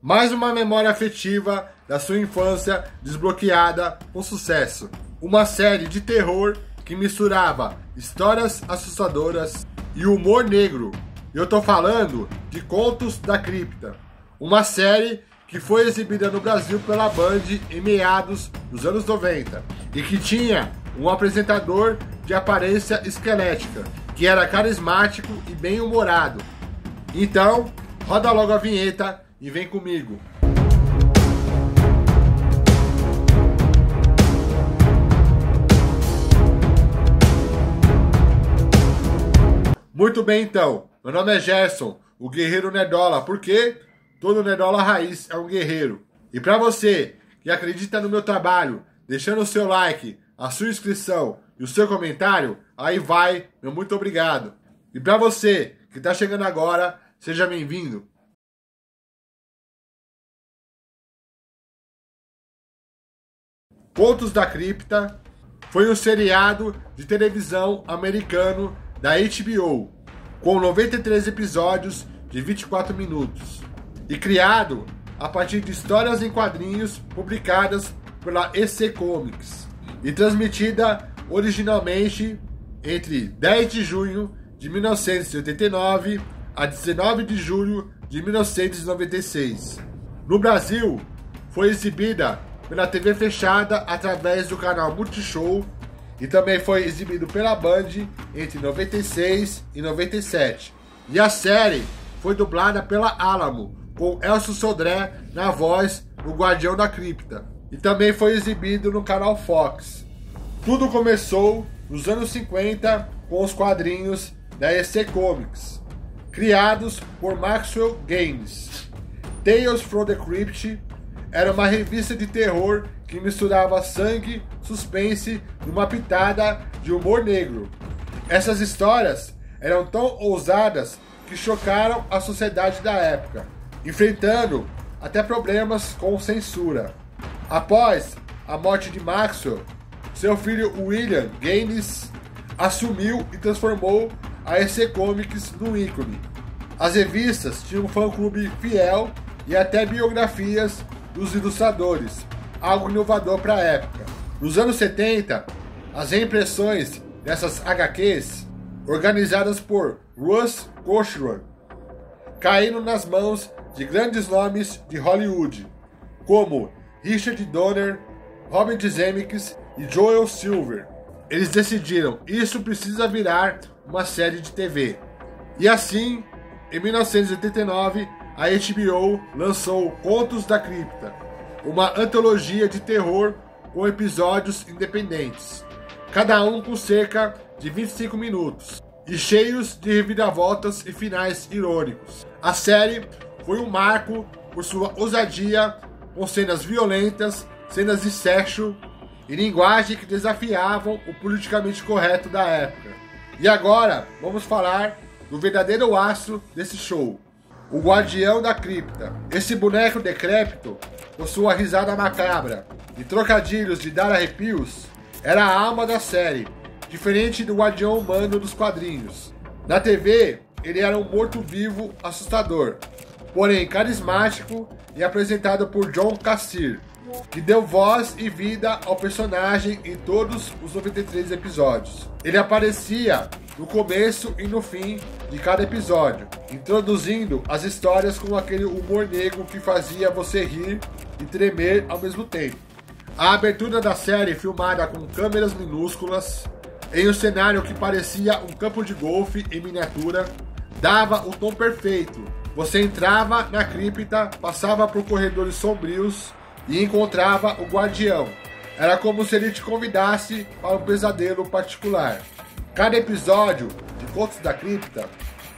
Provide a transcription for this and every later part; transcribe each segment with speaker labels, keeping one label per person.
Speaker 1: Mais uma memória afetiva da sua infância desbloqueada com sucesso. Uma série de terror que misturava histórias assustadoras e humor negro. Eu tô falando de Contos da Cripta, uma série que foi exibida no Brasil pela Band em meados dos anos 90 e que tinha um apresentador de aparência esquelética, que era carismático e bem-humorado. Então, roda logo a vinheta e vem comigo. Muito bem, então. Meu nome é Gerson, o Guerreiro Nerdola, porque todo Nerdola raiz é um guerreiro. E para você que acredita no meu trabalho, deixando o seu like, a sua inscrição e o seu comentário, aí vai, meu muito obrigado. E para você que está chegando agora, seja bem-vindo. Contos da Cripta foi um seriado de televisão americano da HBO, com 93 episódios de 24 minutos, e criado a partir de histórias em quadrinhos publicadas pela EC Comics, e transmitida originalmente entre 10 de junho de 1989 a 19 de julho de 1996. No Brasil, foi exibida pela TV fechada através do canal Multishow e também foi exibido pela Band entre 96 e 97. E a série foi dublada pela Alamo, com Elcio Sodré na voz do Guardião da Cripta. E também foi exibido no canal Fox. Tudo começou nos anos 50 com os quadrinhos da EC Comics, criados por Maxwell Games. Tales from the Crypt era uma revista de terror que misturava sangue, suspense e uma pitada de humor negro. Essas histórias eram tão ousadas que chocaram a sociedade da época, enfrentando até problemas com censura. Após a morte de Maxwell, seu filho William Gaines assumiu e transformou a EC Comics num ícone. As revistas tinham um fã-clube fiel e até biografias dos ilustradores, algo inovador para a época. Nos anos 70, as reimpressões dessas HQs, organizadas por Russ Cochran, caíram nas mãos de grandes nomes de Hollywood, como Richard Donner, Robert Zemeckis e Joel Silver. Eles decidiram, isso precisa virar uma série de TV. E assim, em 1989, a HBO lançou Contos da Cripta, uma antologia de terror com episódios independentes, cada um com cerca de 25 minutos, e cheios de reviravoltas e finais irônicos. A série foi um marco por sua ousadia, com cenas violentas, cenas de sexo e linguagem que desafiavam o politicamente correto da época. E agora, vamos falar do verdadeiro astro desse show, o Guardião da Cripta. Esse boneco decrépito, com sua risada macabra e trocadilhos de dar arrepios, era a alma da série, diferente do Guardião humano dos quadrinhos. Na TV, ele era um morto-vivo assustador, porém carismático e apresentado por John Kassir, que deu voz e vida ao personagem em todos os 93 episódios. Ele aparecia no começo e no fim de cada episódio, introduzindo as histórias com aquele humor negro que fazia você rir e tremer ao mesmo tempo. A abertura da série, filmada com câmeras minúsculas, em um cenário que parecia um campo de golfe em miniatura, dava o tom perfeito. Você entrava na cripta, passava por corredores sombrios e encontrava o Guardião. Era como se ele te convidasse para um pesadelo particular. Cada episódio de Contos da Cripta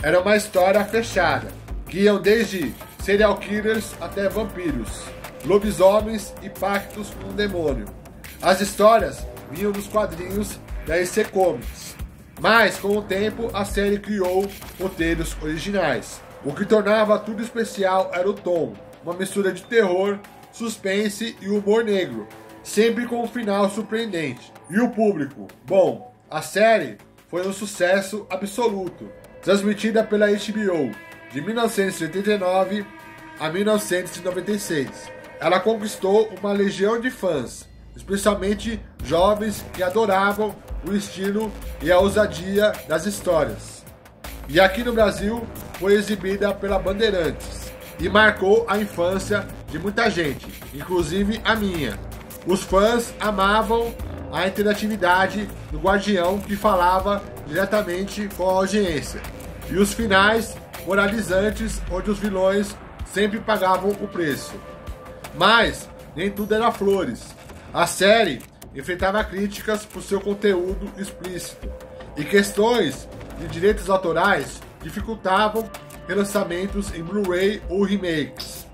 Speaker 1: era uma história fechada, que iam desde serial killers até vampiros, lobisomens e pactos com o demônio. As histórias vinham dos quadrinhos da EC Comics, mas com o tempo a série criou roteiros originais. O que tornava tudo especial era o tom, uma mistura de terror, suspense e humor negro, sempre com um final surpreendente. E o público? Bom, a série foi um sucesso absoluto, transmitida pela HBO de 1989 a 1996. Ela conquistou uma legião de fãs, especialmente jovens que adoravam o estilo e a ousadia das histórias. E aqui no Brasil foi exibida pela Bandeirantes e marcou a infância de muita gente, inclusive a minha. Os fãs amavam a interatividade do Guardião, que falava diretamente com a audiência, e os finais moralizantes, onde os vilões sempre pagavam o preço. Mas nem tudo era flores. A série enfrentava críticas por seu conteúdo explícito, e questões de direitos autorais dificultavam relançamentos em Blu-ray ou remakes.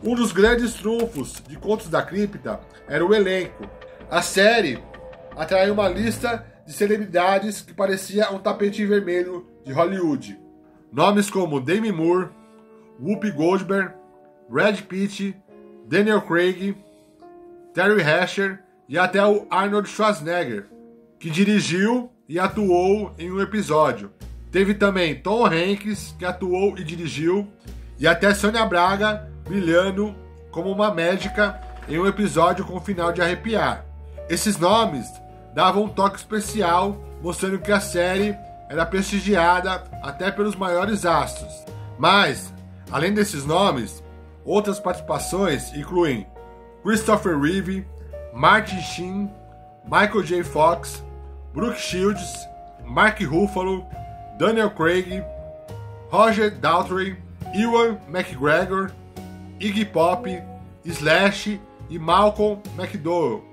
Speaker 1: Um dos grandes trunfos de Contos da Cripta era o elenco. A série atraiu uma lista de celebridades que parecia um tapete vermelho de Hollywood. Nomes como Demi Moore, Whoopi Goldberg, Brad Pitt, Daniel Craig, Terry Hatcher e até o Arnold Schwarzenegger, que dirigiu e atuou em um episódio. Teve também Tom Hanks, que atuou e dirigiu, e até Sônia Braga brilhando como uma médica em um episódio com um final de arrepiar. Esses nomes davam um toque especial, mostrando que a série era prestigiada até pelos maiores astros. Mas, além desses nomes, outras participações incluem Christopher Reeve, Martin Sheen, Michael J. Fox, Brooke Shields, Mark Ruffalo, Daniel Craig, Roger Daltrey, Ewan McGregor, Iggy Pop, Slash e Malcolm McDowell,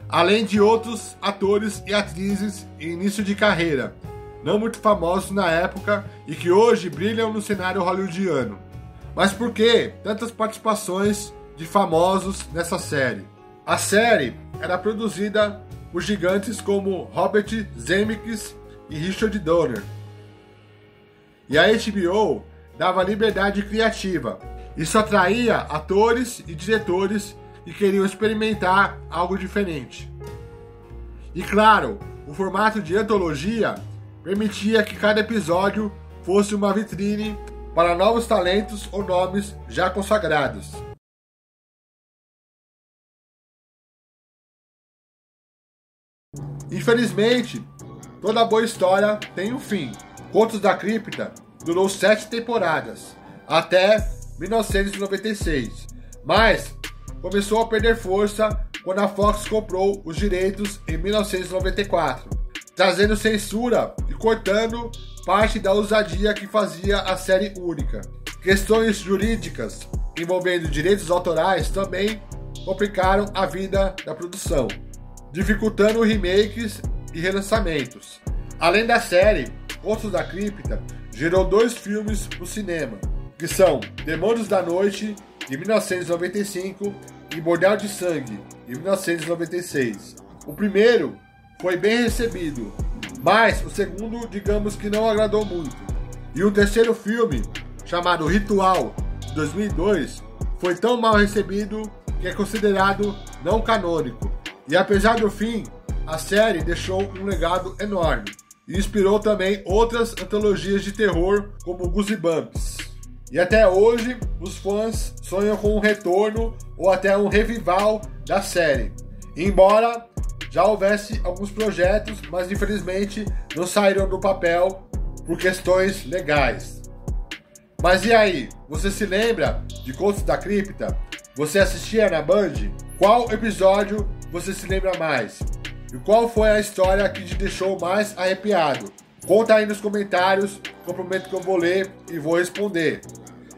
Speaker 1: além de outros atores e atrizes em início de carreira, não muito famosos na época e que hoje brilham no cenário hollywoodiano. Mas por que tantas participações de famosos nessa série? A série era produzida por gigantes como Robert Zemeckis e Richard Donner. E a HBO dava liberdade criativa. Isso atraía atores e diretores que queriam experimentar algo diferente. E claro, o formato de antologia permitia que cada episódio fosse uma vitrine para novos talentos ou nomes já consagrados. Infelizmente, toda boa história tem um fim. Contos da Cripta durou 7 temporadas, até 1996, mas começou a perder força quando a Fox comprou os direitos em 1994, trazendo censura e cortando parte da ousadia que fazia a série única. Questões jurídicas envolvendo direitos autorais também complicaram a vida da produção, dificultando remakes e relançamentos. Além da série, Contos da Cripta gerou 2 filmes no cinema, que são Demônios da Noite, de 1995, e Bordel de Sangue, de 1996. O primeiro foi bem recebido, mas o segundo, digamos que não agradou muito. E o terceiro filme, chamado Ritual, de 2002, foi tão mal recebido que é considerado não canônico. E apesar do fim, a série deixou um legado enorme e inspirou também outras antologias de terror como Goosebumps. E até hoje, os fãs sonham com um retorno ou até um revival da série. Embora já houvesse alguns projetos, mas infelizmente não saíram do papel por questões legais. Mas e aí, você se lembra de Contos da Cripta? Você assistia na Band? Qual episódio você se lembra mais? E qual foi a história que te deixou mais arrepiado? Conta aí nos comentários, que eu prometo que eu vou ler e vou responder.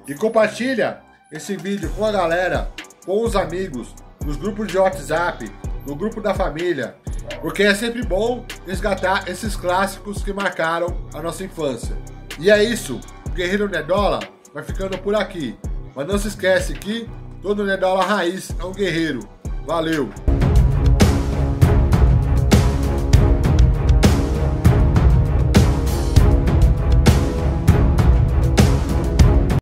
Speaker 1: E compartilha esse vídeo com a galera, com os amigos, nos grupos de WhatsApp, no grupo da família, porque é sempre bom resgatar esses clássicos que marcaram a nossa infância. E é isso, o Guerreiro Nerdola vai ficando por aqui. Mas não se esquece que todo Nerdola raiz é um guerreiro. Valeu!